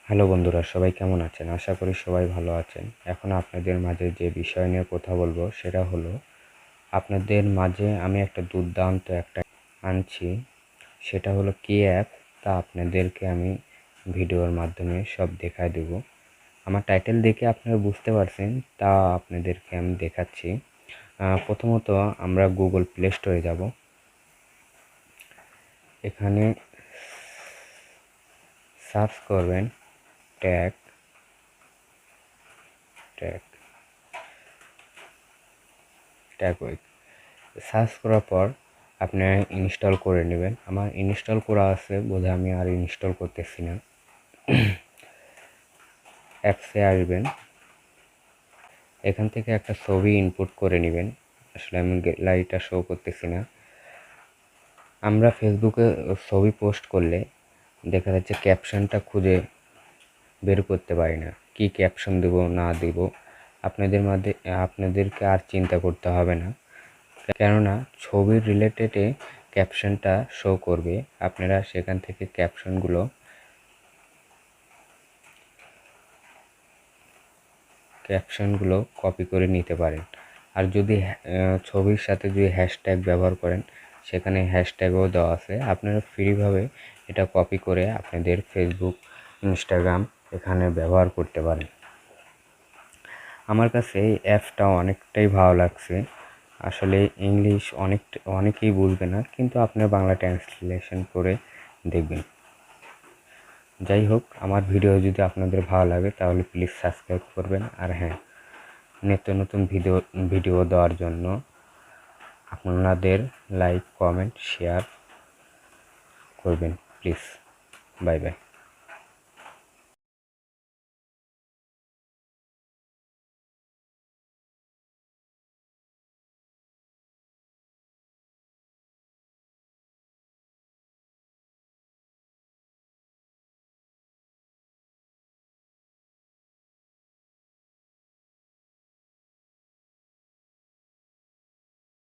Hello বন্ধুরা, সবাই কেমন আছেন? আশা করি সবাই ভালো আছেন। এখন আপনাদের মাঝে যে বিষয় নিয়ে কথা বলবো সেটা হলো, আপনাদের মাঝে আমি একটা দুর্দান্ত একটা আনছি। সেটা হলো কি অ্যাপ, তা আপনাদেরকে আমি ভিডিওর মাধ্যমে সব দেখায় দেব। আমার টাইটেল দেখে আপনারা বুঝতে পারছেন, তা আপনাদেরকে আমি দেখাচ্ছি। প্রথমত আমরা গুগল প্লে স্টোরে যাব। এখানে সার্চ করবেন tagwag। সার্চ করার পর আপনি ইনস্টল করে নেবেন। আমার ইনস্টল করা আছে, বোধহয় আমি আর ইনস্টল করতেছি না। অ্যাপসে আসবেন, এখান থেকে একটা ছবি ইনপুট করে নেবেন। আসলে আমি গ্যালারিটা শো করতেছি না। আমরা ফেসবুকে ছবি পোস্ট করলে দেখা যাচ্ছে ক্যাপশনটা খুঁজে বের করতে পারি না, কি ক্যাপশন দেব না দেব। আপনাদেরকে আর চিন্তা করতে হবে না, কেননা ছবির রিলেটেডে ক্যাপশনটা শো করবে। আপনারা সেখান থেকে ক্যাপশনগুলো কপি করে নিতে পারেন। আর যদি ছবির সাথে যদি হ্যাশট্যাগ ব্যবহার করেন, সেখানে হ্যাশট্যাগও দেওয়া আছে। আপনারা ফ্রিভাবে এটা কপি করে আপনাদের ফেসবুক, ইনস্টাগ্রাম এখানে ব্যবহার করতে পারেন। আমার কাছে এই অ্যাপটা অনেকটাই ভালো লাগছে। আসলে ইংলিশ অনেকেই বুঝবে না, কিন্তু আপনার বাংলা ট্রান্সলেশন করে দেখবেন। যাই হোক, আমার ভিডিও যদি আপনাদের ভালো লাগে তাহলে প্লিজ সাবস্ক্রাইব করবেন। আর হ্যাঁ, নিত্য নতুন ভিডিও দেওয়ার জন্য আপনাদের লাইক, কমেন্ট, শেয়ার করবেন প্লিজ। Bye bye.